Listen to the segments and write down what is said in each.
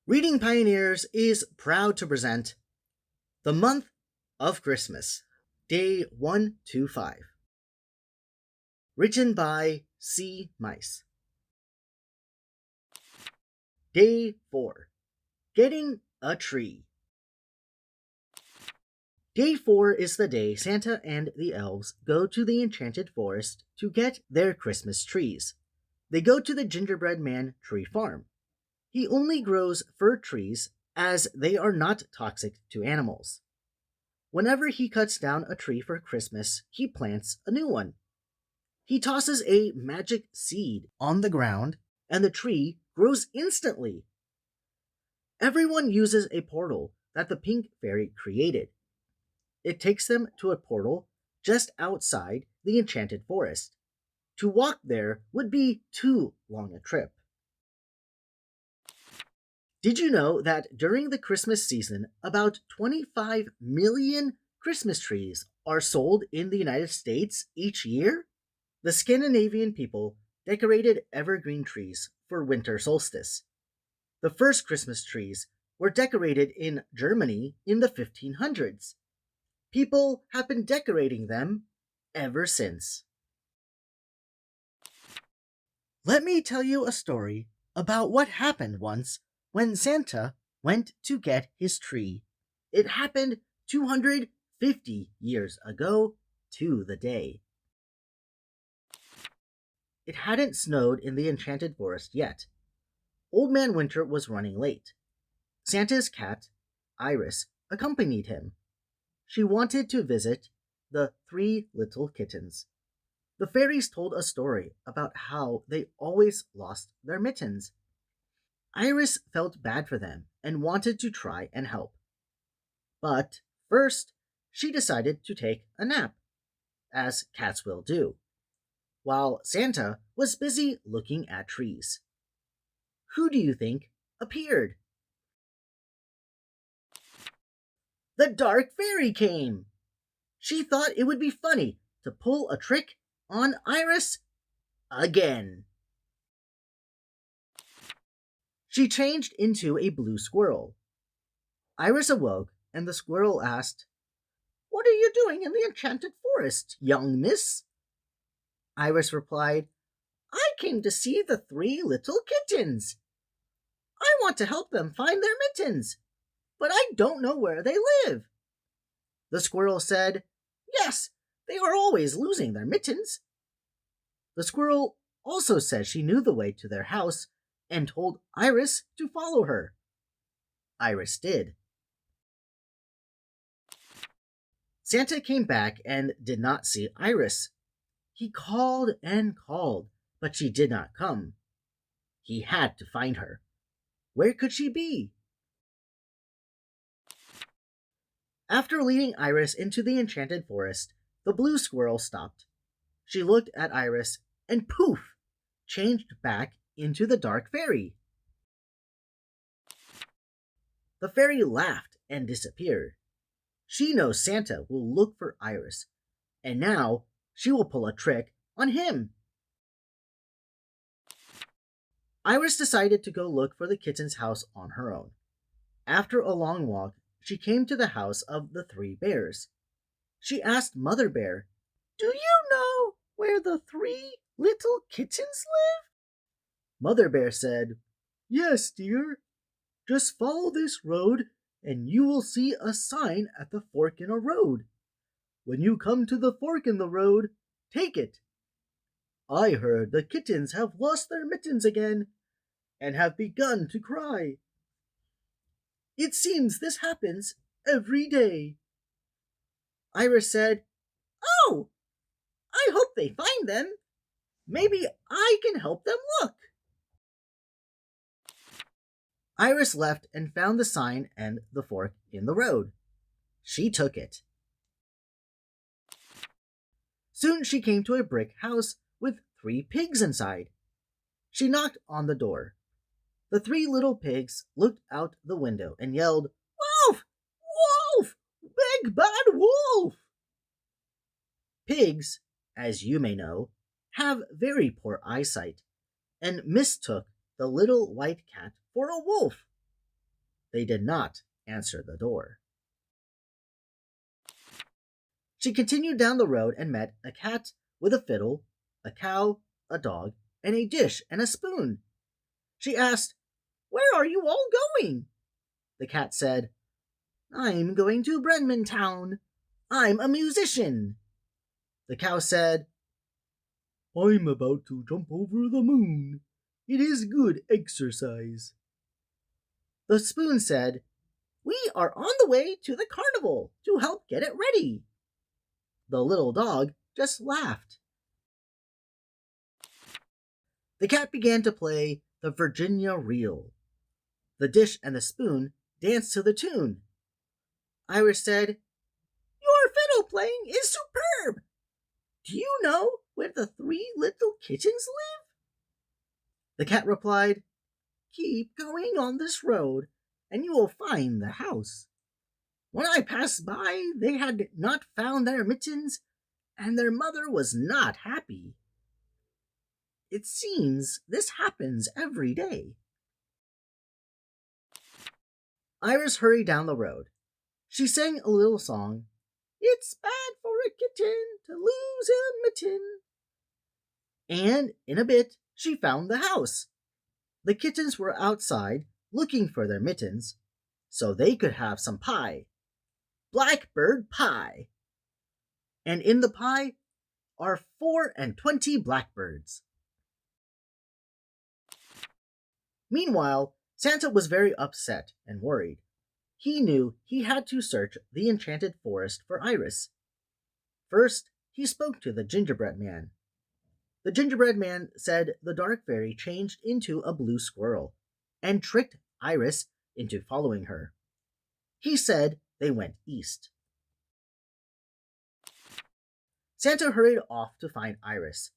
Reading Pioneers is proud to present The Month of Christmas, Day 125, written by C. Mice. Day 4, Getting a Tree. Day 4 is the day Santa and the elves go to the enchanted forest to get their Christmas trees. They go to the gingerbread man tree farm. He only grows fir trees as they are not toxic to animals. Whenever he cuts down a tree for Christmas, he plants a new one. He tosses a magic seed on the ground, and the tree grows instantly. Everyone uses a portal that the pink fairy created. It takes them to a portal just outside the enchanted forest. To walk there would be too long a trip. Did you know that during the Christmas season, about 25 million Christmas trees are sold in the United States each year? The Scandinavian people decorated evergreen trees for winter solstice. The first Christmas trees were decorated in Germany in the 1500s. People have been decorating them ever since. Let me tell you a story about what happened once when Santa went to get his tree. It happened 250 years ago to the day. It hadn't snowed in the enchanted forest yet. Old Man Winter was running late. Santa's cat, Iris, accompanied him. She wanted to visit the three little kittens. The fairies told a story about how they always lost their mittens. Iris felt bad for them and wanted to try and help. But first, she decided to take a nap, as cats will do, while Santa was busy looking at trees. Who do you think appeared? The Dark Fairy came! She thought it would be funny to pull a trick on Iris again. She changed into a blue squirrel. Iris awoke, and the squirrel asked, "What are you doing in the enchanted forest, young miss?" Iris replied, "I came to see the three little kittens. I want to help them find their mittens, but I don't know where they live." The squirrel said, "Yes, they are always losing their mittens." The squirrel also said she knew the way to their house and told Iris to follow her. Iris did. Santa came back and did not see Iris. He called and called, but she did not come. He had to find her. Where could she be? After leading Iris into the enchanted forest, the blue squirrel stopped. She looked at Iris and poof, changed back into the dark fairy. The fairy laughed and disappeared. She knows Santa will look for Iris, and now she will pull a trick on him. Iris decided to go look for the kitten's house on her own. After a long walk, she came to the house of the three bears. She asked Mother Bear, "Do you know where the three little kittens live?" Mother Bear said, "Yes, dear. Just follow this road and you will see a sign at the fork in a road. When you come to the fork in the road, take it. I heard the kittens have lost their mittens again and have begun to cry. It seems this happens every day." Iris said, "Oh, I hope they find them. Maybe I can help them look." Iris left and found the sign and the fork in the road. She took it. Soon she came to a brick house with three pigs inside. She knocked on the door. The three little pigs looked out the window and yelled, "Wolf! Wolf! Big bad wolf!" Pigs, as you may know, have very poor eyesight and mistook the little white cat for a wolf. They did not answer the door. She continued down the road and met a cat with a fiddle, a cow, a dog, and a dish and a spoon. She asked, "Where are you all going?" The cat said, "I'm going to Bremen Town. I'm a musician." The cow said, "I'm about to jump over the moon. It is good exercise." The spoon said, "We are on the way to the carnival to help get it ready." The little dog just laughed. The cat began to play the Virginia Reel. The dish and the spoon danced to the tune. Iris said, "Your fiddle playing is superb. Do you know where the three little kittens live?" The cat replied, "Keep going on this road, and you will find the house. When I passed by, they had not found their mittens, and their mother was not happy. It seems this happens every day." Iris hurried down the road. She sang a little song. "It's bad for a kitten to lose a mitten." And in a bit, she found the house. The kittens were outside looking for their mittens so they could have some pie. Blackbird pie. And in the pie are 24 blackbirds. Meanwhile, Santa was very upset and worried. He knew he had to search the enchanted forest for Iris. First, he spoke to the gingerbread man. The gingerbread man said the dark fairy changed into a blue squirrel and tricked Iris into following her. He said they went east. Santa hurried off to find Iris.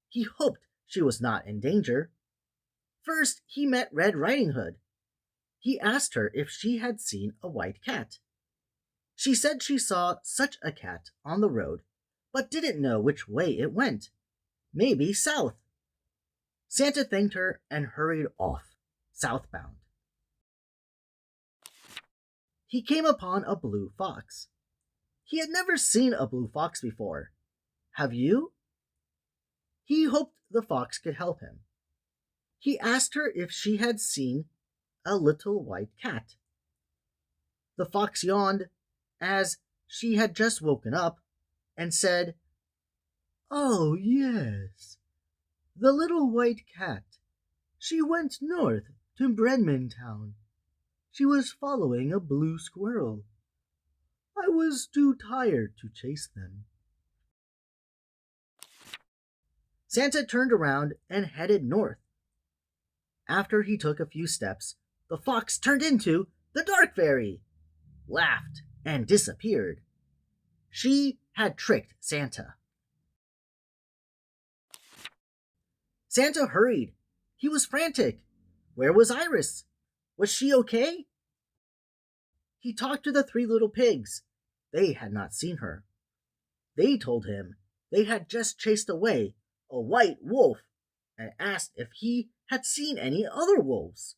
He hoped she was not in danger. First, he met Red Riding Hood. He asked her if she had seen a white cat. She said she saw such a cat on the road, but didn't know which way it went. Maybe south. Santa thanked her and hurried off, southbound. He came upon a blue fox. He had never seen a blue fox before. Have you? He hoped the fox could help him. He asked her if she had seen a little white cat. The fox yawned, as she had just woken up, and said, "Oh, yes, the little white cat. She went north to Bremen Town. She was following a blue squirrel. I was too tired to chase them." Santa turned around and headed north. After he took a few steps, the fox turned into the Dark Fairy, laughed, and disappeared. She had tricked Santa. Santa hurried. He was frantic. Where was Iris? Was she okay? He talked to the three little pigs. They had not seen her. They told him they had just chased away a white wolf and asked if he had seen any other wolves.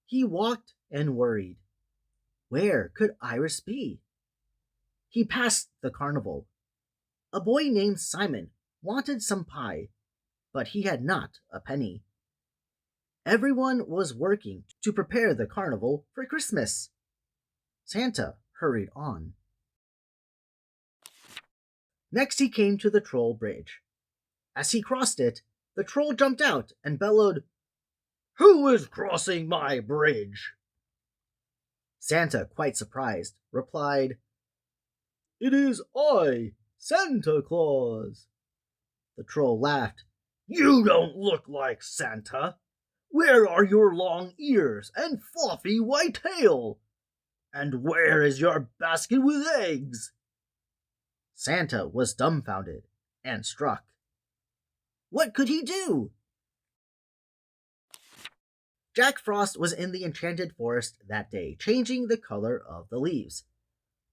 He walked and worried. Where could Iris be? He passed the carnival. A boy named Simon wanted some pie, but he had not a penny. Everyone was working to prepare the carnival for Christmas. Santa hurried on. Next he came to the troll bridge. As he crossed it, the troll jumped out and bellowed, "Who is crossing my bridge?" Santa, quite surprised, replied, "It is I, Santa Claus." The troll laughed. "You don't look like Santa. Where are your long ears and fluffy white tail? And where is your basket with eggs?" Santa was dumbfounded and struck. What could he do? Jack Frost was in the enchanted forest that day, changing the color of the leaves.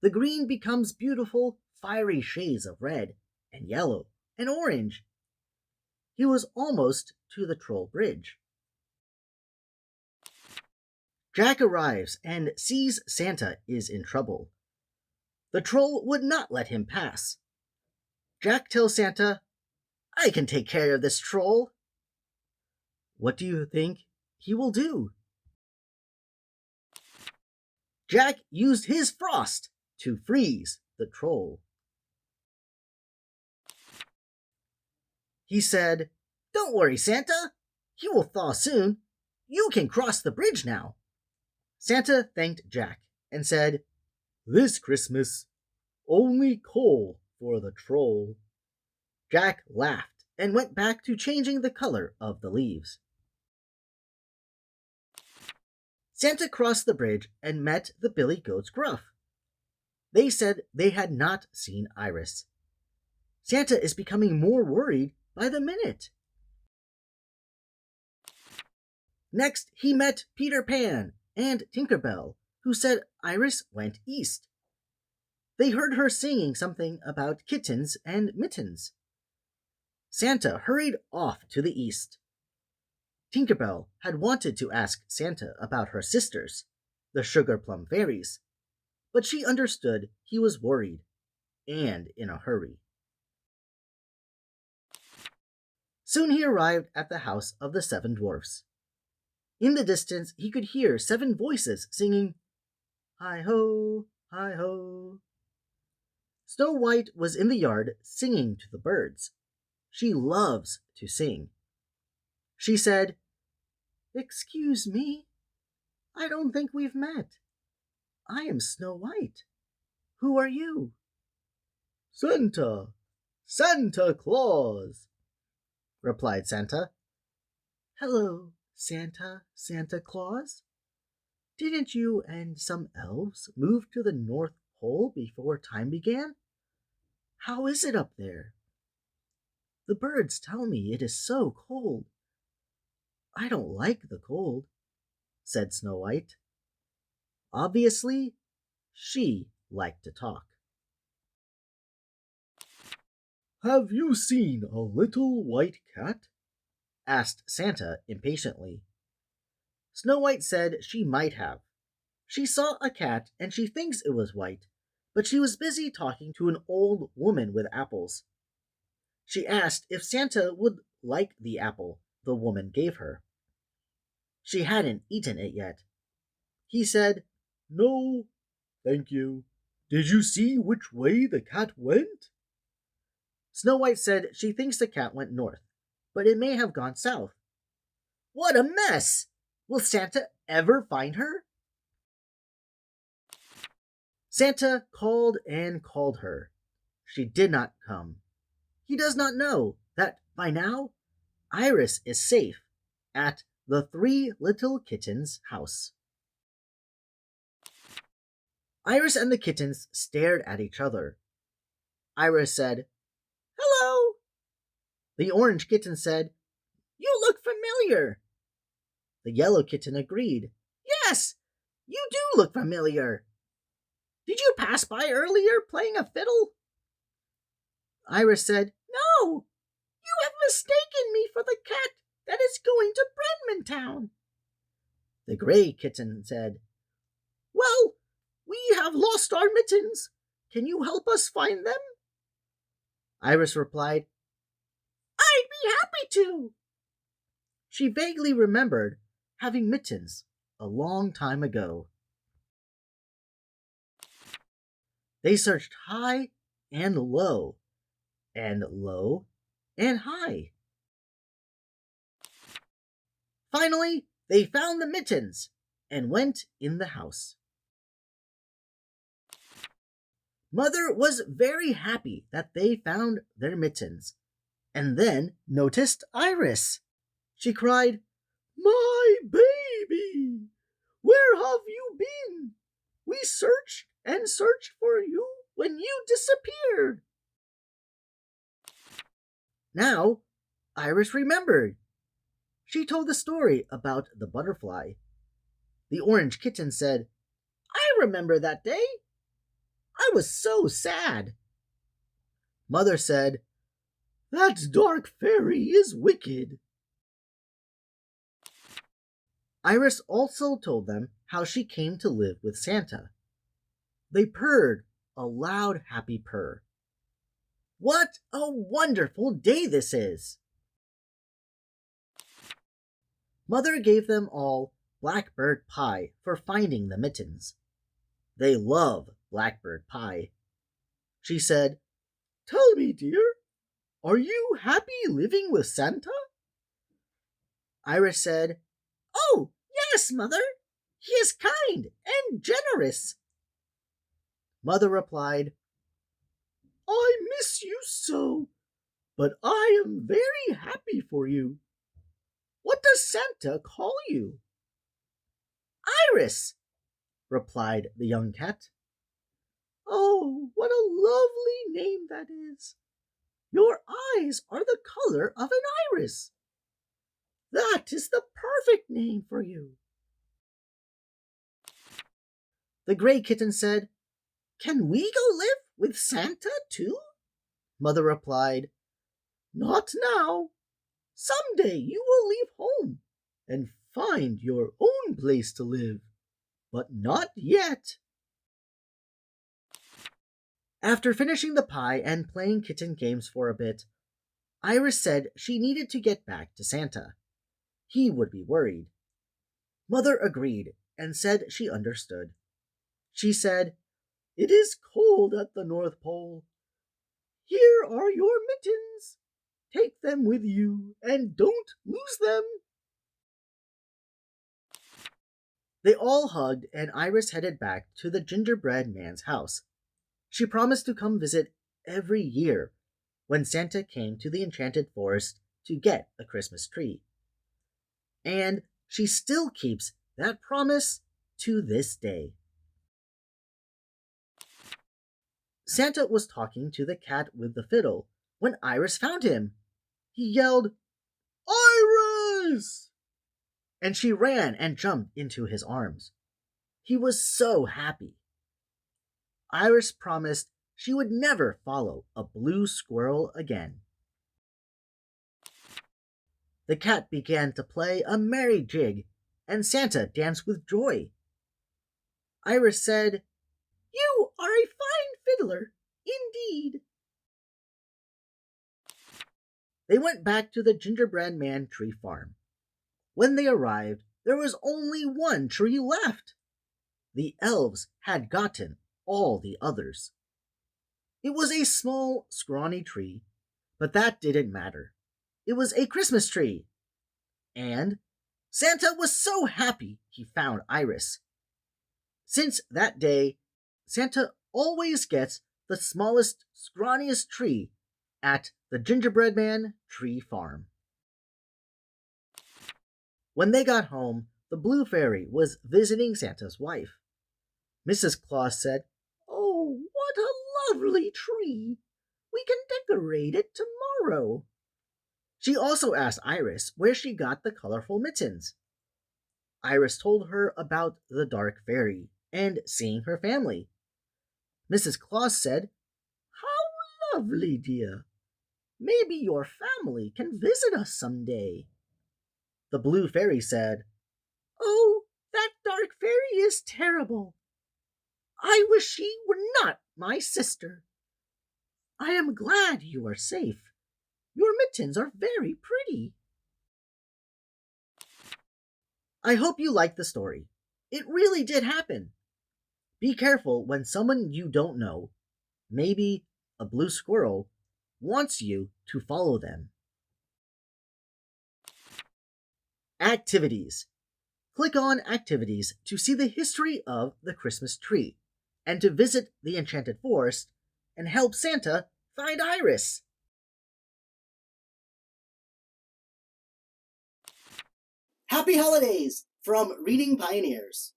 The green becomes beautiful, fiery shades of red and yellow and orange. He was almost to the troll bridge. Jack arrives and sees Santa is in trouble. The troll would not let him pass. Jack tells Santa, "I can take care of this troll." What do you think he will do? Jack used his frost to freeze the troll. He said, "Don't worry, Santa. He will thaw soon. You can cross the bridge now." Santa thanked Jack and said, "This Christmas, only coal for the troll." Jack laughed and went back to changing the color of the leaves. Santa crossed the bridge and met the Billy Goat's Gruff. They said they had not seen Iris. Santa is becoming more worried by the minute. Next, he met Peter Pan and Tinker Bell, who said Iris went east. They heard her singing something about kittens and mittens. Santa hurried off to the east. Tinker Bell had wanted to ask Santa about her sisters, the Sugar Plum Fairies, but she understood he was worried and in a hurry. Soon he arrived at the house of the 7 dwarfs. In the distance he could hear 7 voices singing, "Hi-ho, hi-ho." Snow White was in the yard singing to the birds. She loves to sing. She said, "Excuse me, I don't think we've met. I am Snow White. Who are you?" Santa Claus," replied Santa. "Hello, Santa Claus. Didn't you and some elves move to the North Pole before time began? How is it up there? The birds tell me it is so cold." "I don't like the cold," said Snow White. Obviously, she liked to talk. "Have you seen a little white cat?" asked Santa impatiently. Snow White said she might have. She saw a cat and she thinks it was white, but she was busy talking to an old woman with apples. She asked if Santa would like the apple the woman gave her. She hadn't eaten it yet. He said, "No, thank you. Did you see which way the cat went?" Snow White said she thinks the cat went north, but it may have gone south. What a mess! Will Santa ever find her? Santa called and called her. She did not come. He does not know that by now Iris is safe at the 3 little kittens' house. Iris and the kittens stared at each other. Iris said, "Hello." The orange kitten said, "You look familiar." The yellow kitten agreed, "Yes, you do look familiar. Did you pass by earlier playing a fiddle?" Iris said, "No, you have mistaken me for the cat that is going to Breadman. The gray kitten said, "Well, we have lost our mittens. Can you help us find them?" Iris replied, "I'd be happy to." She vaguely remembered having mittens a long time ago. They searched high and low and high. Finally, they found the mittens and went in the house. Mother was very happy that they found their mittens, and then noticed Iris. She cried, "My baby, where have you been? We searched and searched for you when you disappeared." Now, Iris remembered. She told the story about the butterfly. The orange kitten said, "I remember that day. I was so sad." Mother said, "That dark fairy is wicked." Iris also told them how she came to live with Santa. They purred a loud, happy purr. What a wonderful day this is! Mother gave them all blackbird pie for finding the mittens. They love blackbird pie. She said, "Tell me, dear, are you happy living with Santa?" Iris said, "Oh, yes, Mother. He is kind and generous." Mother replied, "I miss you so, but I am very happy for you. What does Santa call you?" "Iris," replied the young cat. "Oh, what a lovely name that is. Your eyes are the color of an iris. That is the perfect name for you." The gray kitten said, "Can we go live with Santa too?" Mother replied, "Not now. Someday you will leave home and find your own place to live, but not yet." After finishing the pie and playing kitten games for a bit, Iris said she needed to get back to Santa. He would be worried. Mother agreed and said she understood. She said, "It is cold at the North Pole. Here are your mittens. Take them with you and don't lose them." They all hugged, and Iris headed back to the gingerbread man's house. She promised to come visit every year when Santa came to the enchanted forest to get a Christmas tree. And she still keeps that promise to this day. Santa was talking to the cat with the fiddle when Iris found him. He yelled, "Iris!" And she ran and jumped into his arms. He was so happy. Iris promised she would never follow a blue squirrel again. The cat began to play a merry jig, and Santa danced with joy. Iris said, "You are a fine fiddler, indeed." They went back to the gingerbread man tree farm. When they arrived, there was only one tree left. The elves had gotten all the others. It was a small, scrawny tree, but that didn't matter. It was a Christmas tree. And Santa was so happy he found Iris. Since that day, Santa always gets the smallest, scrawniest tree at the Gingerbread Man Tree Farm. When they got home, the Blue Fairy was visiting Santa's wife. Mrs. Claus said, "Oh, what a lovely tree! We can decorate it tomorrow." She also asked Iris where she got the colorful mittens. Iris told her about the dark fairy and seeing her family. Mrs. Claus said, "How lovely, dear! Maybe your family can visit us someday." The Blue Fairy said, "Oh, that dark fairy is terrible. I wish she were not my sister. I am glad you are safe. Your mittens are very pretty." I hope you liked the story. It really did happen. Be careful when someone you don't know, maybe a blue squirrel, wants you to follow them. Activities. Click on Activities to see the history of the Christmas tree and to visit the Enchanted Forest and help Santa find Iris. Happy Holidays from Reading Pioneers.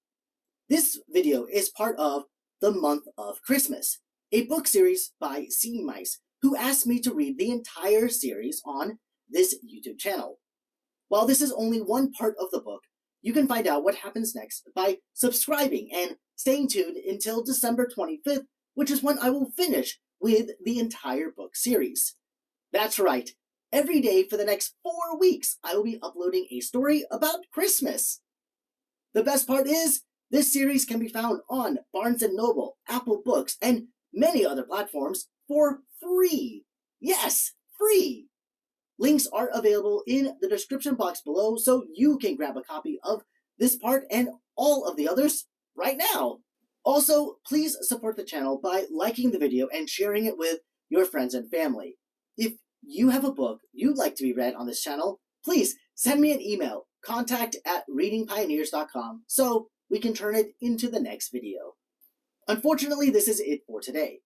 This video is part of The Month of Christmas, a book series by Sea Mice, who asked me to read the entire series on this YouTube channel. While this is only one part of the book, you can find out what happens next by subscribing and staying tuned until December 25th, which is when I will finish with the entire book series. That's right. Every day for the next 4 weeks, I will be uploading a story about Christmas. The best part is, This series can be found on Barnes & Noble, Apple Books, and many other platforms for free. Yes, free! Links are available in the description box below so you can grab a copy of this part and all of the others right now. Also, please support the channel by liking the video and sharing it with your friends and family. If you have a book you'd like to be read on this channel, please send me an email, contact@readingpioneers.com, so we can turn it into the next video. Unfortunately, this is it for today.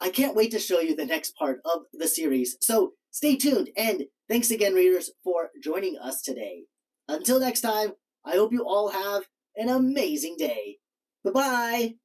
I can't wait to show you the next part of the series, so stay tuned, and thanks again, readers, for joining us today. Until next time, I hope you all have an amazing day. Bye-bye!